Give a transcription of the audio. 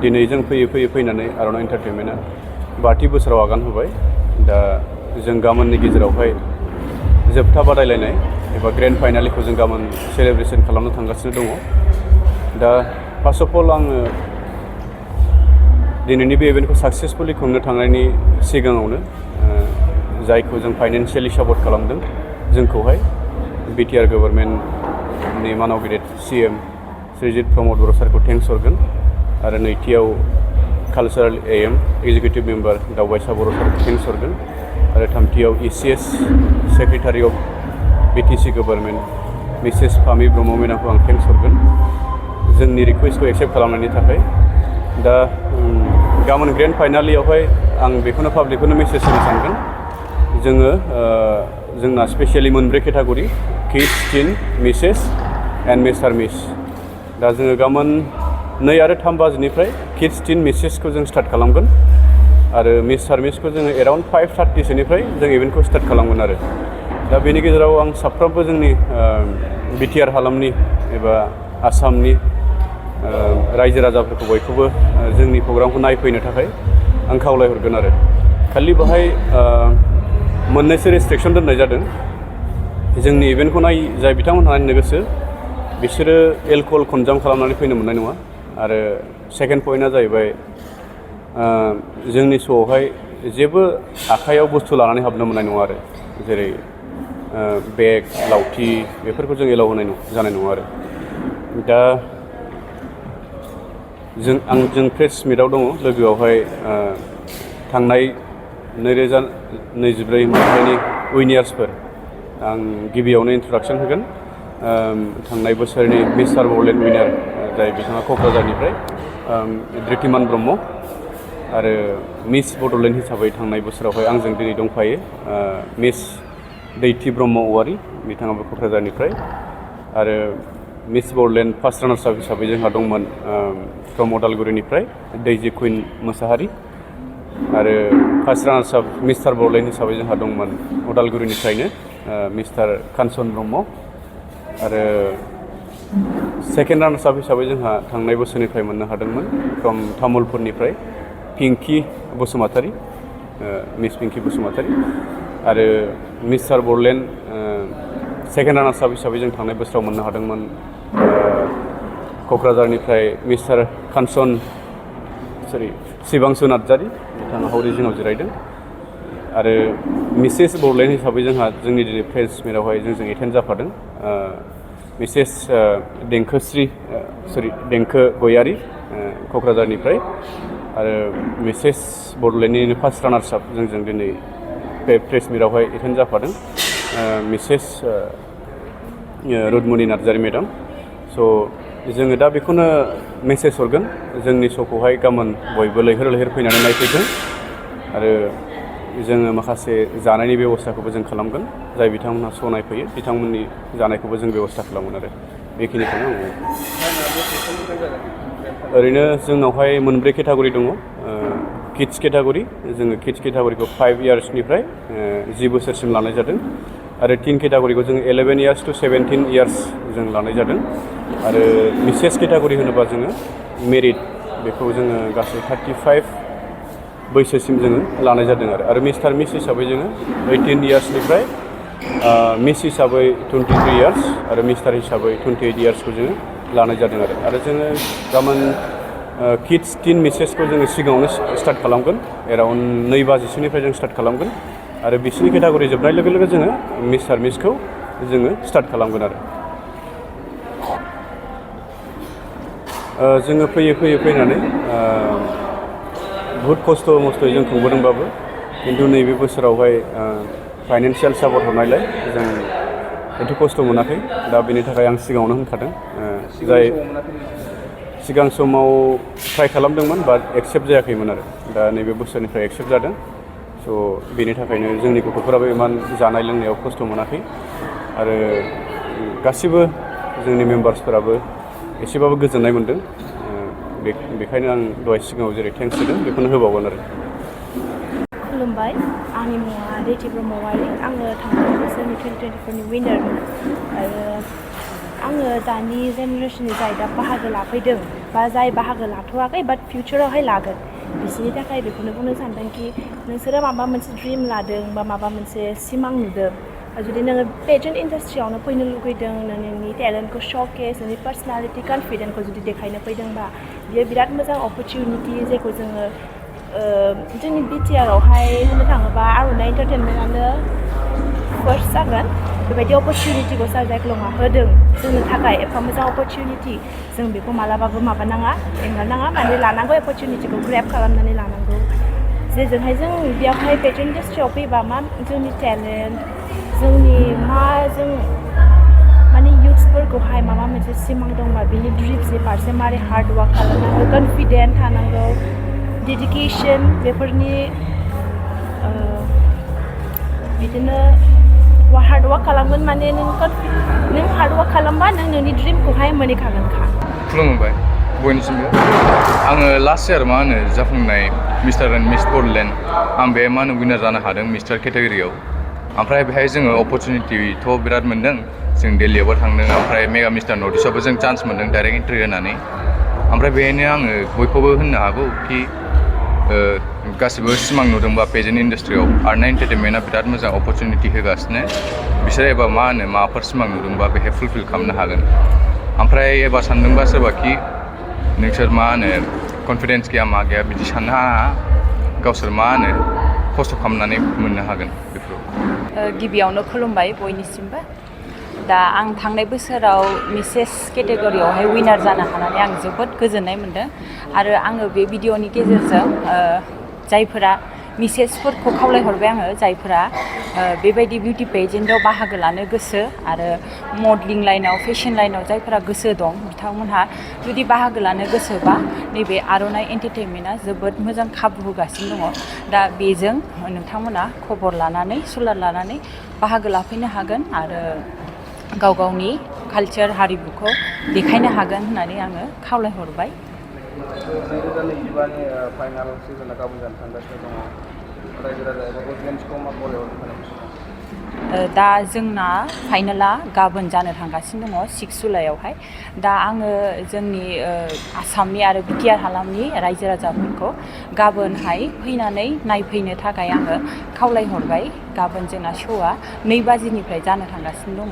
दिनै जों फैयै फैनानै आर'नाइ एन्टारटेनमेन्टआ 5थि बोसोराव आगान होबाय दा जों गाबोननि गेजेरावहाय जोबथा बादायलायनाय एबा ग्रेन्ड फाइनालखौ जों गाबोन सेलेब्रेसन खालामनो थांगासिनो दङ दा फार्स्ट अफ अल आङो दिनैनि बे इभेन्टखौ साक्सेसफुली खुंनो थांनायनि सिगाङावनो जायखौ जों फाइनान्सियेलि सापर्ट खालामदों जोंखौहाय बिटिआर गभर्नमेन्टनि मानाव गिदिर CM श्रीजित प्रमद बर' सारखौ थेंक्स हरगोन आरो नैथियाव कालचारेल AM एक्जिकिउटिभ मेम्बार दावबायसा बर' सारखौ थेंक्स हरगोन आरो थामथियाव ECS secretary of BTC government Mrs Fami Brahma मेडामखौ आं थेंक्स हरगोन जोंनि रिकुवेस्टखौ एक्सेप्ट खालामनायनि थाखाय दा गाबोन ग्रेन्ड फाइनालियावहाय आं बेखौनो पाब्लिकखौनो मेसेज होनो सानगोन जोङो जोंना स्पेसियेलि मोनब्रै category kids teen Mrs and mister miss दा जोङो गाबोन 2 आरो 3 बाजिनिफ्राय किड्स टिन मिसेसखौ जों स्टार्ट खालामगोन आरो मिस्टार मिसखौ जोङो एराउन्ड 5:30 सोनिफ्राय जों इभेन्टखौ स्टार्ट खालामगोन आरो दा बेनि गेजेराव आं साफ्रोमबो जोंनि बिटिआर हालामनि एबा आसामनि रायजो राजाफोरखौ बयखौबो जोंनि प्रग्रामखौ नायफैनो थाखाय आं खावलायहरगोन आरो खालि बाहाय मोननैसो रेस्ट्रिक्सन दोननाय जादों जोंनि इभेन्टखौ जाय बिथांमोनहा नायनो गोसो बिसोरो एलकहल कनजाम खालामनानै फैनो मोननाय नङा आरो सेकेन्ड पइन्टआ जाहैबाय जोंनि श'आवहाय जेबो आखायाव बुस्थु लानानै हाबनो मोननाय नङा आरो जेरै बेग लावथि बेफोरखौ जों एलाउ होनाय जानाय नङा आरो दा जों प्रेस मिटआव दङ लोगोआवहाय थांनाय 2024 मायथाइनि उइनार्सफोर आं गिबियावनो इन्ट्रडाक्सन होगोन थांनाय बोसोरनि मिस्टार बड'लेण्ड उइनार जाय बिथाङा क'क्राझारनिफ्राय धृतिमान ब्रह्म आरो मिस बड'लेण्ड हिसाबै थांनाय बोसोरावहाय आंजों दिनै दंफायो मिस दैथि ब्रह्म औवारि बिथाङाबो क'क्राझारनिफ्राय आरो miss Bodoland first runners up हिसाबै जोंहा दंमोन फ्रम अदालगुरिनिफ्राय दैजि कुइन मोसाहारि आरो first runners up mister Bodoland हिसाबै जोंहा दंमोन अदालगुरिनिफ्रायनो मिस्टार कानसन ब्रह्म आरो सेकेन्ड रानार्स आप हिसाबै जोंहा थांनाय बोसोरनिफ्राय मोननो हादोंमोन फ्रम तामुलपुरनिफ्राय पिंकि बसुमतारी मिस पिंकि बसुमतारी आरो mister Bodoland second runners up हिसाबै जों थांनाय बोसोराव मोननो हादोंमोन क'क्राझारनिफ्राय मिस्टार कानसन शिबांसु नार्जारी बिथाङा हावरि जिङाव जिरायदों आरो मिसेस बड'लेण्ड हिसाबै जोंहा जोंनि दिनै प्रेस मिटआवहाय जोंजों एटेन्ड जाफादों मिसेस देंखो गयारि क'क्राझारनिफ्राय आरो मिसेस बड'लेण्डनि फार्स्ट रानार्स आप जोंजों दिनै बे प्रेस मिटआवहाय एटेन्ड जाफादों मिसेस रुदमनि नार्जारी मेडाम स' जोङो दा बेखौनो मेसेज हरगोन जोंनि श'खौहाय गाबोन बयबो लैहोर लैहोर फैनानै नायफैगोन आरो जोङो माखासे जानायनि बेब'स्थाखौबो जों खालामगोन जाय बिथांमोनहा श' नायफैयो बिथांमोननि जानायखौबो जों बेब'स्था खालामगोन आरो बेखिनिखौनो आं ओरैनो जोंनावहाय मोनब्रै केटागरि दङ किड्स केटागरि जोङो किड्स केटागरिखौ 5 इयार्सनिफ्राय 10 बोसोरसिम लानाय जादों आरो टिन केटागरिखौ जोङो 11 इयार्स टु 17 इयार्स जों लानाय जादों आरो मिसेस केटागरि होनोबा जोङो मेरिट बेखौ जोङो गासै 35 बैसोसिम जोङो लानाय जादों आरो मिस्टार मिस हिसाबै जोङो 18 इयार्सनिफ्राय मिस हिसाबै 23 इयार्स आरो मिस्टार हिसाबै 28 इयार्सखौ जोङो लानाय जादों आरो जोङो गाबोन किड्स टिन मिसेसखौ जोङो सिगाङावनो स्टार्ट खालामगोन एराउन्ड 2 बाजिसोनिफ्राय जों स्टार्ट खालामगोन आरो बिसिनि केटागरि जोबनाय लोगो लोगो जोङो मिस्टार मिसखौ जोङो स्टार्ट खालामगोन आरो जोङो फैनानै बुहुद खस्थ' मस्थ'यै जों खुंबोदोंबाबो खिन्थु नैबे बोसोरावहाय फाइनान्सियेल सापर्ट हरनायलाय जों एथ' खस्थ' मोनाखै दा बेनि थाखाय आं सिगाङावनो होनखादों जाय सिगां समाव ट्राइ खालामदोंमोन बाट एक्सेप्ट जायाखैमोन आरो दा नैबे बोसोरनिफ्राय एक्सेप्ट जादों स' बेनि थाखायनो जोंनि गथ'फोराबो इमान जानाय लोंनायाव खस्थ' मोनाखै आरो गासिबो जोंनि मेम्बार्सफोराबो एसेबाबो गोजोननाय मोनदों बेखायनो आं दहाय सिगाङाव जेरै थेंक्स होदों बेखौनो होबावगोन आरो खुलुमबाय आंनि मुङा दैथि ब्रह्मवारि आङो थांनाय बोसोरनि 2024 नि विनारमोन आरो आङो दानि जेनेरेसननि जाय दा बाहागो लाफैदों बा जाय बाहागो लाथ'वाखै बाट फिउचारावहाय लागोन बिसोरनि थाखाय बेखौनो बुंनो सानदोंखि नोंसोरो माबा मोनसे ड्रिम लादों बा माबा मोनसे सिमां नुदों जुदि नोङो पेजेन्ट इन्डास्ट्रियावनो फैनो लुगैदों नोंनि टेलेन्टखौ श'केस नोंनि पार्सनालिटि कनफिडेन्सखौ जुदि देखायनो फैदोंबा बियो बिराद मोजां अपरचुनिटि जायखौ जोङो जोंनि बिटिआरआवहाय होननो थाङोबा आर'नाइ एन्टारटेनमेन्टआनो फार्स्ट जागोन बेबायदि अपरचुनिटिखौ सार जायख्लङा होदों जोंनो थाखाय एफा मोजां अपरचुनिटि जों बेखौ मालाबाबो माबानाङा एंगारनाङा माने लानांगौ अपरचुनिटिखौ ग्रेब खालामनानै लानांगौ जेजोंहाय जों बेयावहाय पेजेन्ट इन्डास्ट्रियाव फैबा मा जोंनि टेलेन्ट जोंनि मा जों माने युथ्सफोरखौहाय माबा मोनसे सिमां दंबा बिनि ड्रिम्सनि फारसे मारै हार्ड वार्क खालामनांगौ कनफिडेन्ट थानांगौ डेडिकेसन बेफोरनि बिदिनो हार्ड वार्क खालामगोन माने नों हार्ड वार्क खालामबा नों नोंनि ड्रिमखौहाय मोनहैखागोनखा खुलुमबाय बयनिसिमबो आङो लास्ट इयार मा होनो जाफुंनाय मिस्टार एन्ड मिस बड'लेण्ड आं बे मा होनो विनार जानो हादों मिस्टार केटेगरियाव ओमफ्राय बेहाय जोङो अपरचुनिटिथ' बिराद मोन्दों जों दिल्लीयावबो थांदों ओमफ्राय मेगा मिस्टार नर्थ इस्टआवबो जों चान्स मोन्दों डाइरेक्ट एन्ट्रि होनानै ओमफ्राय बेहायनो आङो बयखौबो होननो हागौ कि गासिबो सिमां नुदोंबा पेजेन्ट इन्डास्ट्रियाव आर'नाइ एन्टारटेनमेन्टआ बिराद मोजां अपरचुनिटि होगासिनो बिसोर एबा मा होनो माबाफोर सिमां नुदोंबा बेहाय फुलफिल खालामनो हागोन ओमफ्राय एबा सानदोंबा सोरबा कि नोंसोर मा होनो कनफिडेन्स गैया मा गैया बिदि साननो हाया गावसोर मा होनो खस्थ' खालामनानै मोननो हागोन बेफोराव गिबियावनो खुलुमबाय बयनिसिमबो दा आं थांनाय बोसोराव मिसेस केटेगरियावहाय विनार जानो हानानै आं जोबोद गोजोननाय मोन्दों आरो आङो बे भिडिअ'नि गेजेरजों जायफोरा मिसेसफोरखौ खावलायहरबाय आङो जायफोरा बेबायदि बिउटि पेजेन्टआव बाहागो लानो गोसो आरो मडेलिं लाइनाव फेशन लाइनाव जायफोरा गोसो दं बिथांमोनहा जुदि बाहागो लानो गोसोबा नैबे आर'नाइ एन्टारटेनमेन्टआ जोबोद मोजां खाबु होगासिनो दङ दा बेजों नोंथांमोना खबर लानानै सुलाद लानानै बाहागो लाफैनो हागोन आरो गाव गावनि कालचार हारिमुखौ देखायनो हागोन होननानै आङो खावलायहरबाय फाइनाल सिजनआ गाबोन जानो थांगासिनो दङ रायजो राजा एबा अडियेन्सखौ मा बरायहरनो सानो दा जोंना फाइनाला गाबोन जानो थांगासिनो दङ 6 जुलाइआवहाय दा आङो जोंनि आसामनि आरो बिटिआर हालामनि रायजो राजाफोरखौ गाबोनहाय फैनानै नायफैनो थाखाय आङो खावलायहरबाय गाबोन जोंना श'आ 2 बाजिनिफ्राय जानो थांगासिनो दङ